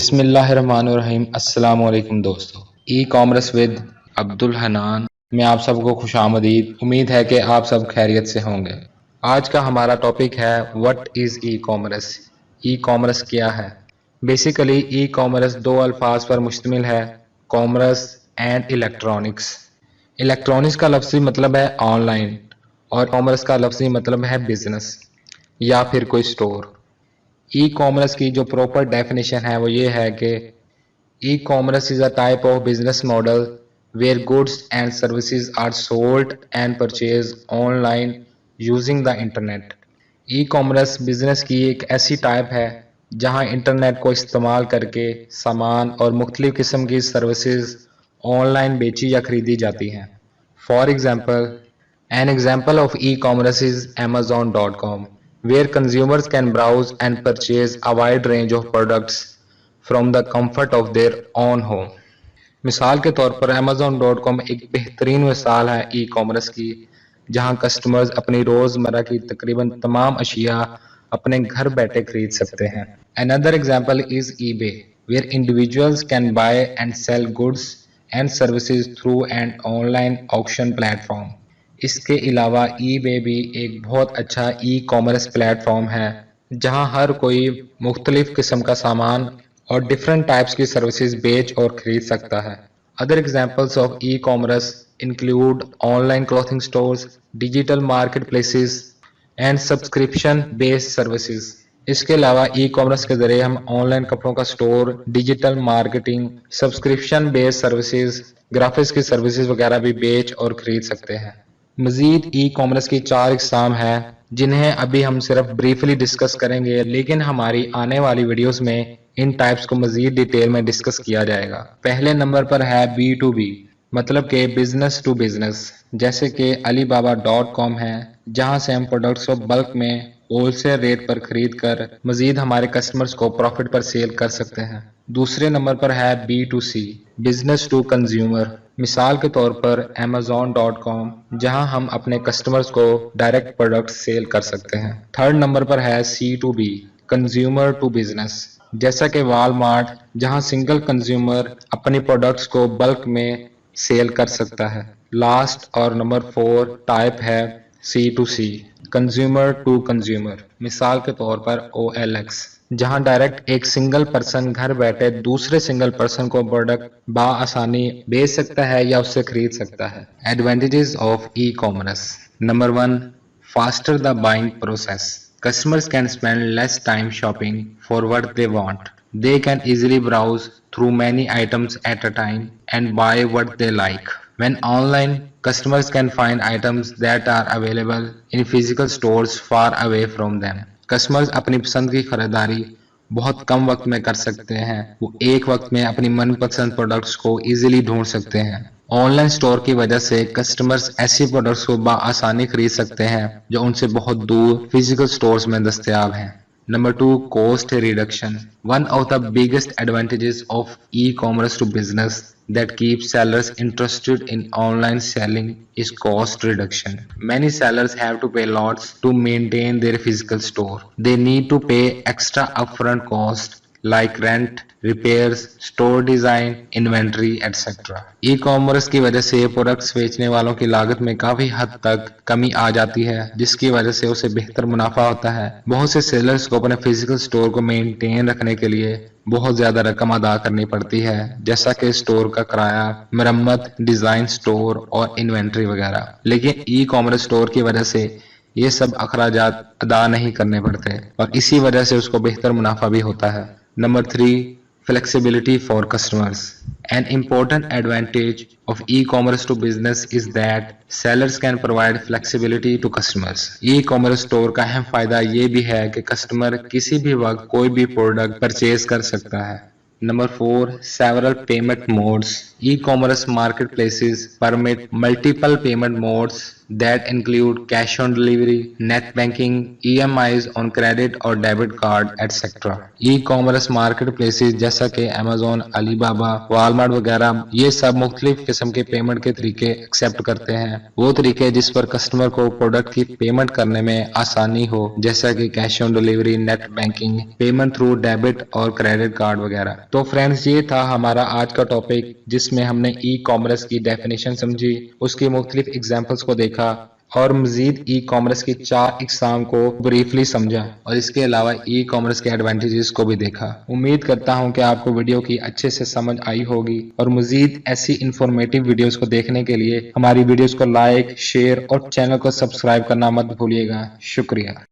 बिस्मिल्लाहिर्रहमानिर्रहीम। अस्सलाम वालेकुम दोस्तों, e commerce with Abdul Hanan में आप सबको खुशामदीद। उम्मीद है कि आप सब खैरियत से होंगे। आज का हमारा टॉपिक है what is e commerce. E commerce क्या है? बेसिकली ई कॉमर्स दो अल्फाज पर मुश्तमिल है, कॉमर्स एंड इलेक्ट्रॉनिक्स। इलेक्ट्रॉनिक्स का लफ्ज़ी मतलब है ऑनलाइन और कॉमर्स का लफ्ज़ी मतलब है बिजनेस या फिर कोई स्टोर। ई कॉमर्स की जो प्रॉपर डेफिनेशन है वो ये है कि e commerce is a type of business model where goods and services are sold and purchase online using the internet. E commerce business की एक ऐसी टाइप है जहां इंटरनेट को इस्तेमाल करके सामान और मुख्तलिफ किस्म की सर्विसेज ऑनलाइन बेची या खरीदी जाती हैं। For example, an example of e-commerce is Amazon.com, where consumers can browse and purchase a wide range of products from the comfort of their own home. मिसाल के तौर पर Amazon.com एक बेहतरीन मिसाल है ई कॉमर्स की, जहां कस्टमर्स अपनी रोजमर्रा की तकरीबन तमाम अशिया अपने घर बैठे खरीद सकते हैं। Another example is eBay, where individuals can buy and sell goods and services through an online auction platform. इसके अलावा eBay भी एक बहुत अच्छा ई कॉमर्स प्लेटफॉर्म है जहां हर कोई मुख्तलिफ किस्म का सामान और डिफरेंट टाइप्स की सर्विसेज बेच और खरीद सकता है। Other examples of e commerce include online clothing stores, digital market places and subscription based services. इसके अलावा ई कॉमर्स के जरिए हम ऑनलाइन कपड़ों का store, digital marketing, subscription based services, graphics की सर्विसेज वगैरह भी बेच और खरीद सकते हैं। मजीद ई कॉमर्स की 4 इकसाम हैं जिन्हें अभी हम सिर्फ ब्रीफली डिस्कस करेंगे, लेकिन हमारी आने वाली वीडियोस में इन टाइप्स को मजीद डिटेल में डिस्कस किया जाएगा। पहले नंबर पर है B2B, मतलब कि बिजनेस टू बिजनेस, जैसे कि alibaba.com है जहां से हम प्रोडक्ट्स को बल्क में होलसेल रेट पर खरीद कर मजीद हमारे कस्टमर्स को प्रॉफिट पर सेल कर सकते हैं। दूसरे नंबर पर है B2C, बिजनेस टू कंज्यूमर, मिसाल के तौर पर Amazon.com जहां हम अपने कस्टमर्स को डायरेक्ट प्रोडक्ट सेल कर सकते हैं। थर्ड नंबर पर है C2B, कंज्यूमर टू बिजनेस, जैसा कि वॉलमार्ट जहां सिंगल कंज्यूमर अपनी प्रोडक्ट्स को बल्क में सेल कर सकता है। लास्ट और नंबर 4 टाइप है C2C, कंज्यूमर टू कंज्यूमर, मिसाल के तौर पर OLX जहां डायरेक्ट एक सिंगल पर्सन घर बैठे दूसरे सिंगल पर्सन को प्रोडक्ट बआसानी बेच सकता है या उससे खरीद सकता है। Advantages of e commerce. Number 1, faster the buying process. Customers can spend less time shopping for what they want. They can easily browse through many items at a time and buy what they like. When online, customers can find items that are available in physical stores far away from them. Customers अपनी पसंद की खरीदारी बहुत कम वक्त में कर सकते हैं। वो एक वक्त में अपनी मनपसंद प्रोडक्ट्स को इजीली ढूंढ सकते हैं। ऑनलाइन स्टोर की वजह से कस्टमर्स ऐसी प्रोडक्ट्स को बआसानी खरीद सकते हैं जो उनसे बहुत दूर फिजिकल स्टोर्स में दस्तयाब हैं। Number 2, cost reduction. One of the biggest advantages of e-commerce to business that keeps sellers interested in online selling is cost reduction. Many sellers have to pay lots to maintain their physical store. They need to pay extra upfront cost like rent, repairs, store design, inventory, etc. E-commerce की वजह से products बेचने वालों की लागत में काफी हद तक कमी आ जाती है, जिसकी वजह से उसे बेहतर मुनाफा होता है। बहुत से सेलर्स को अपने फिजिकल स्टोर को मेंटेन रखने के लिए बहुत ज्यादा रकम अदा करनी पड़ती है, जैसा कि स्टोर का किराया, मरम्मत, डिजाइन स्टोर और इन्वेंट्री वगैरह। लेकिन ई कॉमर्स स्टोर की वजह से ये सब अखराजात अदा नहीं करने पड़ते और इसी वजह से उसको बेहतर मुनाफा भी होता है। Number 3, flexibility for customers. An important advantage of e-commerce to business is that sellers can provide flexibility to customers. E-commerce store का अहम फायदा ये भी है कि कस्टमर किसी भी वक्त कोई भी प्रोडक्ट परचेज कर सकता है। Number 4, several payment modes. E-commerce marketplaces permit multiple payment modes that include cash on delivery, net banking, EMIs on credit or debit card, etc. E-commerce market places जैसा कि अमेजोन, अलीबाबा, वॉलमार्ट वगैरह ये सब मुख्तलिफ किस्म के पेमेंट के तरीके एक्सेप्ट करते हैं। वो तरीके जिस पर कस्टमर को प्रोडक्ट की पेमेंट करने में आसानी हो, जैसा कि cash on delivery, net banking, payment through debit और क्रेडिट कार्ड वगैरह। तो फ्रेंड्स, ये था हमारा आज का टॉपिक जिसमें हमने ई कॉमर्स की डेफिनेशन समझी, उसकी मुख्तलिफ एग्जाम्पल्स को देखा और मजीद ई कॉमर्स की 4 इकसाम को ब्रीफली समझा और इसके अलावा ई कॉमर्स के एडवांटेजेस को भी देखा। उम्मीद करता हूं कि आपको वीडियो की अच्छे से समझ आई होगी और मजीद ऐसी इंफॉर्मेटिव वीडियोस को देखने के लिए हमारी वीडियोस को लाइक, शेयर और चैनल को सब्सक्राइब करना मत भूलिएगा। शुक्रिया।